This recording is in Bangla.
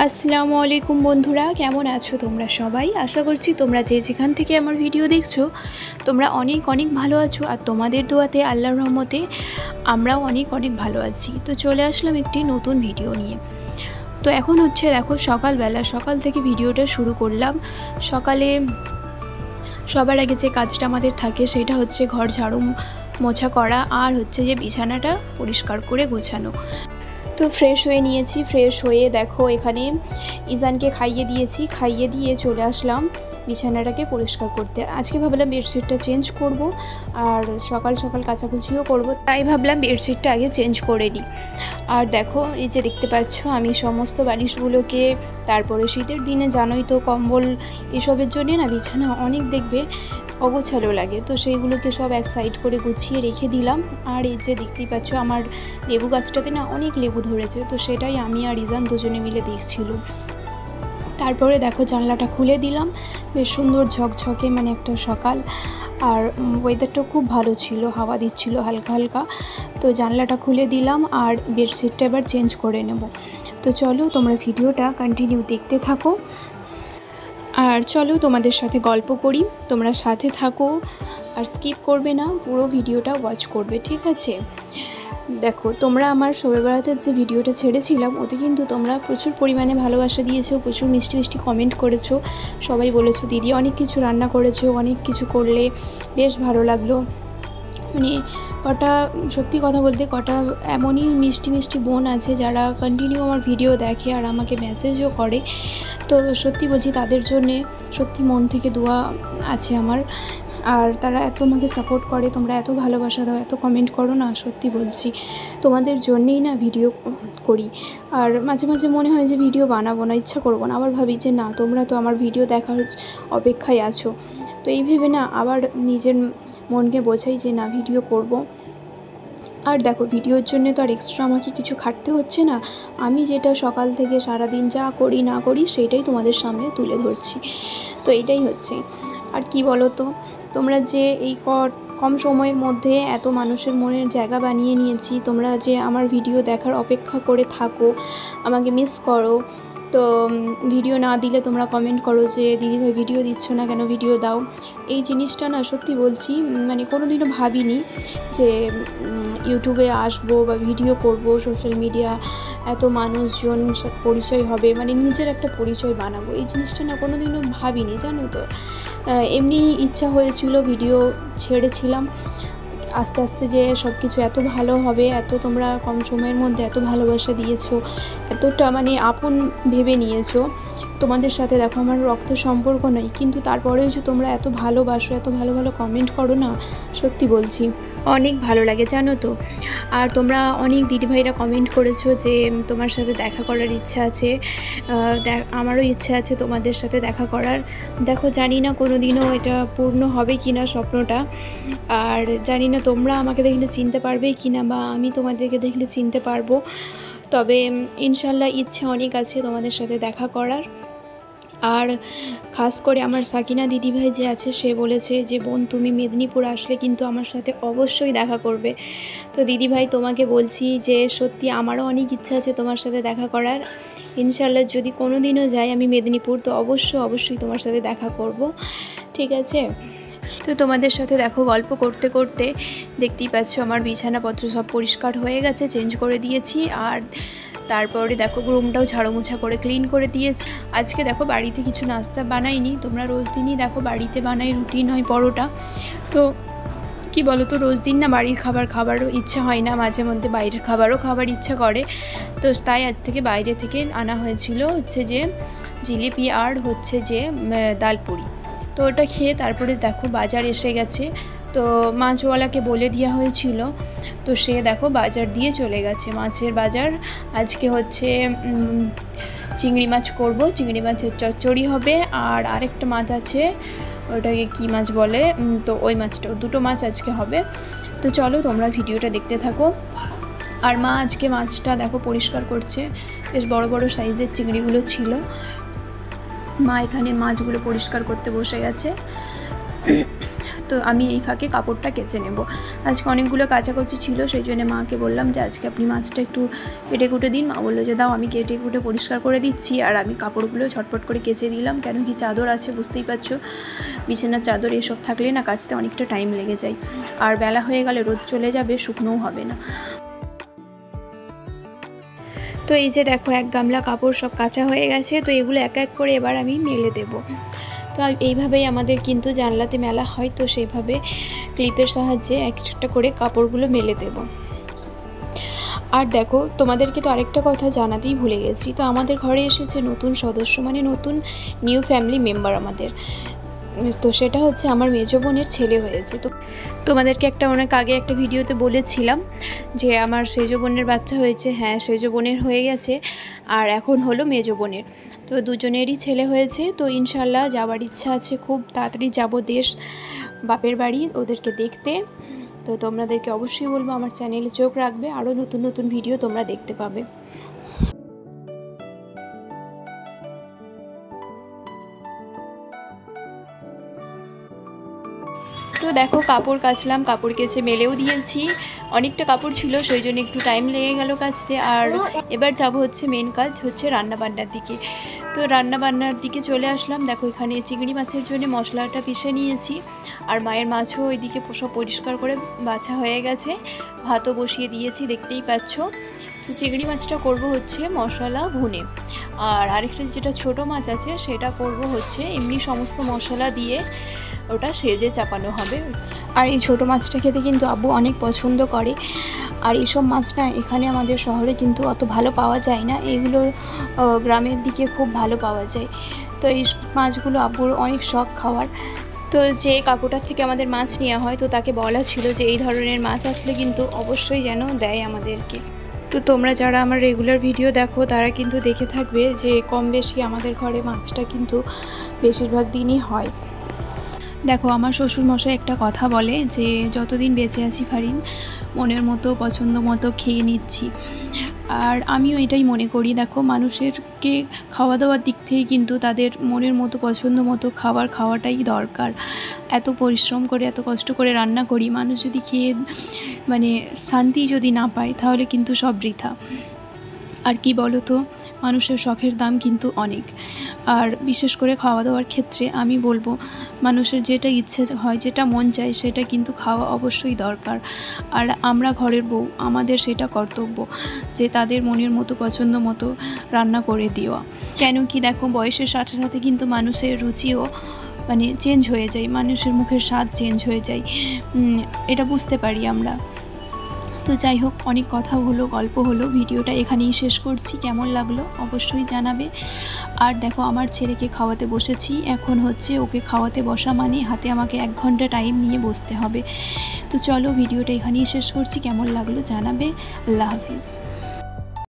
আসসালামু আলাইকুম বন্ধুরা, কেমন আছো তোমরা সবাই? আশা করছি তোমরা যে যেখান থেকে আমার ভিডিও দেখছো তোমরা অনেক অনেক ভালো আছো, আর তোমাদের দোয়াতে আল্লাহর রহমতে আমরাও অনেক অনেক ভালো আছি। তো চলে আসলাম একটি নতুন ভিডিও নিয়ে। তো এখন হচ্ছে দেখো সকালবেলা, সকাল থেকে ভিডিওটা শুরু করলাম। সকালে সবার আগে যে কাজটা আমাদের থাকে সেটা হচ্ছে ঘর ঝাড়ু মোছা করা, আর হচ্ছে যে বিছানাটা পরিষ্কার করে গোছানো। তো ফ্রেশ হয়ে নিয়েছি, ফ্রেশ হয়ে দেখো এখানে ইজানকে খাইয়ে দিয়েছি, খাইয়ে দিয়ে চলে আসলাম বিছানাটাকে পরিষ্কার করতে। আজকে ভাবলাম বেডশিটটা চেঞ্জ করব, আর সকাল সকাল কাচাকুচিও করব, তাই ভাবলাম বেডশিটটা আগে চেঞ্জ করে নিই। আর দেখো এই যে দেখতে পাচ্ছ আমি সমস্ত বালিশগুলোকে, তারপরে শীতের দিনে জানোই তো কম্বল এসবের জন্যে না বিছানা অনেক দেখবে অগোছালো লাগে, তো সেইগুলোকে সব এক সাইড করে গুছিয়ে রেখে দিলাম। আর এই যে দেখতেই পাচ্ছ আমার লেবু গাছটাতে না অনেক লেবু ধরেছে, তো সেটাই আমি আর ইজান দুজনে মিলে দেখছিল। তারপরে দেখো জানলাটা খুলে দিলাম, বেশ সুন্দর ঝকঝকে মানে একটা সকাল, আর ওয়েদারটা খুব ভালো ছিল, হাওয়া দিচ্ছিল হালকা হালকা। তো জানলাটা খুলে দিলাম আর বেডশিটটা এবার চেঞ্জ করে নেব। তো চলো তোমরা ভিডিওটা কন্টিনিউ দেখতে থাকো, আর চলো তোমাদের সাথে গল্প করি, তোমরা সাথে থাকো আর স্কিপ করবে না, পুরো ভিডিওটা ওয়াচ করবে, ঠিক আছে? দেখো তোমরা আমার শবে বরাতের যে ভিডিওটা ছেড়েছিলাম ওতে কিন্তু তোমরা প্রচুর পরিমাণে ভালোবাসা দিয়েছো, প্রচুর মিষ্টি মিষ্টি কমেন্ট করেছো, সবাই বলেছো দিদি অনেক কিছু রান্না করেছো, অনেক কিছু করলে, বেশ ভালো লাগলো। মানে কটা সত্যি কথা বলতে কটা এমনই মিষ্টি মিষ্টি বোন আছে যারা কন্টিনিউ আমার ভিডিও দেখে আর আমাকে মেসেজও করে। তো সত্যি বলছি তাদের জন্যে সত্যি মন থেকে দোয়া আছে আমার, আর তারা এত আমাকে সাপোর্ট করে, তোমরা এত ভালোবাসা দাও, এত কমেন্ট করো না, সত্যি বলছি তোমাদের জন্যেই না ভিডিও করি। আর মাঝে মাঝে মনে হয় যে ভিডিও বানাবো না, ইচ্ছা করবো না, আবার ভাবি যে না তোমরা তো আমার ভিডিও দেখার অপেক্ষায় আছো, তো এই ভেবে না আবার নিজের মনকে বোঝাই যে না ভিডিও করব। আর দেখো ভিডিওর জন্য তো আর এক্সট্রা আমাকে কিছু খাটতে হচ্ছে না, আমি যেটা সকাল থেকে সারাদিন যা করি না করি সেটাই তোমাদের সামনে তুলে ধরছি। তো এইটাই হচ্ছে। আর কি বলো তো, তোমরা যে এই কম সময়ের মধ্যে এত মানুষের মনের জায়গা বানিয়ে নিয়েছি, তোমরা যে আমার ভিডিও দেখার অপেক্ষা করে থাকো, আমাকে মিস করো, তো ভিডিও না দিলে তোমরা কমেন্ট করো যে দিদিভাই ভিডিও দিচ্ছ না কেন, ভিডিও দাও। এই জিনিসটা না সত্যি বলছি মানে কোনো দিনও ভাবিনি যে ইউটিউবে আসবো বা ভিডিও করব, সোশ্যাল মিডিয়া এত মানুষজন পরিচয় হবে, মানে নিজের একটা পরিচয় বানাবো, এই জিনিসটা না কোনো দিনও ভাবিনি, জানো তো। এমনি ইচ্ছা হয়েছিল, ভিডিও ছেড়েছিলাম, আস্তে আস্তে যে সব কিছু এত ভালো হবে, এত তোমরা কম সময়ের মধ্যে এত ভালোবাসা দিয়েছো, এতটা মানে আপন ভেবে নিয়েছো। তোমাদের সাথে দেখো আমার রক্তের সম্পর্ক নেই, কিন্তু তারপরেও যে তোমরা এত ভালোবাসো, এত ভালো ভালো কমেন্ট করো না, সত্যি বলছি অনেক ভালো লাগে, জানো তো। আর তোমরা অনেক দিদিভাইরা কমেন্ট করেছো যে তোমার সাথে দেখা করার ইচ্ছা আছে, আমারও ইচ্ছা আছে তোমাদের সাথে দেখা করার। দেখো জানি না কোনো দিনও এটা পূর্ণ হবে কি না স্বপ্নটা, আর জানি না তোমরা আমাকে দেখলে চিনতে পারবে কি না, বা আমি তোমাদেরকে দেখলে চিনতে পারবো, তবে ইনশাল্লাহ ইচ্ছে অনেক আছে তোমাদের সাথে দেখা করার। আর খাস করে আমার সাকিনা দিদিভাই যে আছে সে বলেছে যে বোন তুমি মেদিনীপুর আসলে কিন্তু আমার সাথে অবশ্যই দেখা করবে। তো দিদিভাই তোমাকে বলছি যে সত্যি আমারও অনেক ইচ্ছা আছে তোমার সাথে দেখা করার, ইনশাল্লাহ যদি কোনো দিনও যাই আমি মেদিনীপুর তো অবশ্যই তোমার সাথে দেখা করব, ঠিক আছে? তো তোমাদের সাথে দেখো গল্প করতে করতে দেখতেই পাচ্ছ আমার বিছানাপত্র সব পরিষ্কার হয়ে গেছে, চেঞ্জ করে দিয়েছি, আর তারপরে দেখো রুমটাও ঝাড়ু মোছা করে ক্লিন করে দিয়েছি। আজকে দেখো বাড়িতে কিছু নাস্তা বানাইনি, তোমরা রোজ দিনই দেখো বাড়িতে বানাই রুটি নয় পরোটা, তো কি বলো তো রোজ দিন না বাড়ির খাবারও ইচ্ছা হয় না, মাঝে মধ্যে বাইরের খাবারও খাবার ইচ্ছা করে, তো তাই আজ থেকে বাইরে থেকে আনা হয়েছিল হচ্ছে যে জিলিপি আর হচ্ছে যে ডালপুরি। তো ওটা খেয়ে তারপরে দেখো বাজার এসে গেছে, তো মাছওয়ালাকে বলে দেওয়া হয়েছিল, তো সে দেখো বাজার দিয়ে চলে গেছে, মাছের বাজার। আজকে হচ্ছে চিংড়ি মাছ করব, চিংড়ি মাছের চচ্চড়ি হবে, আর আরেকটা মাছ আছে ওটাকে কি মাছ বলে, তো ওই মাছটাও, দুটো মাছ আজকে হবে। তো চলো তোমরা ভিডিওটা দেখতে থাকো। আর মা আজকে মাছটা দেখো পরিষ্কার করছে, বেশ বড় বড় সাইজের চিংড়িগুলো ছিল, মা এখানে মাছগুলো পরিষ্কার করতে বসে গেছে। তো আমি এই ফাঁকে কাপড়টা কেচে নেব। আজকে অনেকগুলো কাচাকুচি ছিল, সেই জন্য মাকে বললাম যে আজকে আপনি মাছটা একটু কেটে কুটে দিন। মা বললো যে দাও আমি কেটে কুটে পরিষ্কার করে দিচ্ছি। আর আমি কাপড়গুলো ঝটপট করে কেচে দিলাম, কেন কি চাদর আছে বুঝতেই পারছো, বিছানার চাদর এসব থাকলে না কাচতে অনেকটা টাইম লেগে যায়। আর বেলা হয়ে গেলে রোদ চলে যাবে, শুকনোও হবে না। তো এই যে দেখো এক গামলা কাপড় সব কাচা হয়ে গেছে। তো এগুলো এক এক করে এবার আমি মেলে দেব। তো এইভাবেই আমাদের কিন্তু জানলাতে মেলা হয়, তো সেইভাবে ক্লিপের সাহায্যে একটা করে কাপড়গুলো মেলে দেব। আর দেখো তোমাদেরকে তো আরেকটা কথা জানাতেই ভুলে গেছি, তো আমাদের ঘরে এসেছে নতুন সদস্য, মানে নতুন নিউ ফ্যামিলি মেম্বার আমাদের। তো সেটা হচ্ছে আমার মেজো বোনের ছেলে হয়েছে। তো তোমাদেরকে অনেক আগে একটা ভিডিওতে বলেছিলাম যে আমার সেজো বোনের বাচ্চা হয়েছে। হ্যাঁ, সেজো বোনের হয়ে গেছে, আর এখন হলো মেজো বোনের। তো দুজনেরই ছেলে হয়েছে। তো ইনশাল্লাহ যাওয়ার ইচ্ছা আছে, খুব তাড়াতাড়ি যাব দেশ বাপের বাড়ি ওদেরকে দেখতে। তো তোমাদেরকে অবশ্যই বলবো আমার চ্যানেলে চোখ রাখবে, আরও নতুন নতুন ভিডিও তোমরা দেখতে পাবে। তো দেখো কাপড় কাচলাম, কাপড় কেচে মেলেও দিয়েছি। অনেকটা কাপড় ছিল, সেই জন্য একটু টাইম লেগে গেল কাচতে। আর এবার যাব হচ্ছে মেন কাজ হচ্ছে রান্নাবান্নার দিকে। তো রান্নাবান্নার দিকে চলে আসলাম। দেখো এখানে চিংড়ি মাছের জন্য মশলাটা পিষে নিয়েছি, আর মায়ের মাছও ওইদিকে সব পরিষ্কার করে বাছা হয়ে গেছে। ভাতও বসিয়ে দিয়েছি, দেখতেই পাচ্ছ। তো চিংড়ি মাছটা করব হচ্ছে মশলা ভুনে, আর আরেকটা যেটা ছোট মাছ আছে সেটা করব হচ্ছে এমনি সমস্ত মশলা দিয়ে ওটা সেজে চাপানো হবে। আর এই ছোটো মাছটা খেতে কিন্তু আব্বু অনেক পছন্দ করে। আর এইসব মাছ না এখানে আমাদের শহরে কিন্তু অত ভালো পাওয়া যায় না, এগুলো গ্রামের দিকে খুব ভালো পাওয়া যায়। তো এই মাছগুলো আব্বুর অনেক শখ খাওয়ার। তো যে কাকুটার থেকে আমাদের মাছ নেওয়া হয়, তো তাকে বলা ছিল যে এই ধরনের মাছ আসলে কিন্তু অবশ্যই যেন দেয় আমাদেরকে। তো তোমরা যারা আমার রেগুলার ভিডিও দেখো তারা কিন্তু দেখে থাকবে যে কম বেশি আমাদের ঘরে মাছটা কিন্তু বেশিরভাগ দিনই হয়। দেখো আমার শ্বশুরমশাই একটা কথা বলে যে যতদিন বেঁচে আছি ফারিন, মনের মতো পছন্দ মতো খেয়ে নিচ্ছি। আর আমিও এটাই মনে করি। দেখো মানুষেরকে খাওয়া দাওয়ার দিক থেকে কিন্তু তাদের মনের মতো পছন্দ মতো খাওয়াটাই দরকার। এত পরিশ্রম করে এত কষ্ট করে রান্না করি, মানুষ যদি খেয়ে মানে শান্তি যদি না পায় তাহলে কিন্তু সব বৃথা। আর কি বলো তো, মানুষের শখের দাম কিন্তু অনেক। আর বিশেষ করে খাওয়া দাওয়ার ক্ষেত্রে আমি বলবো মানুষের যেটা ইচ্ছে হয়, যেটা মন চায় সেটা কিন্তু খাওয়া অবশ্যই দরকার। আর আমরা ঘরের বউ, আমাদের সেটা কর্তব্য যে তাদের মনের মতো পছন্দ মতো রান্না করে দেওয়া। কেন কি দেখো বয়সের সাথে সাথে কিন্তু মানুষের রুচিও মানে চেঞ্জ হয়ে যায়, মানুষের মুখের স্বাদ চেঞ্জ হয়ে যায়, এটা বুঝতে পারি আমরা। তো যাই হোক, অনেক কথা হলো, গল্প হলো, ভিডিওটা এখানেই শেষ করছি। কেমন লাগলো অবশ্যই জানাবে। আর দেখো আমার ছেলেকে খাওয়াতে বসেছি, এখন হচ্ছে ওকে খাওয়াতে বসা মানে হাতে আমাকে 1 ঘন্টা টাইম নিয়ে বসতে হবে। তো চলো ভিডিওটা এখানেই শেষ করছি, কেমন লাগলো জানাবে। আল্লাহ হাফিজ।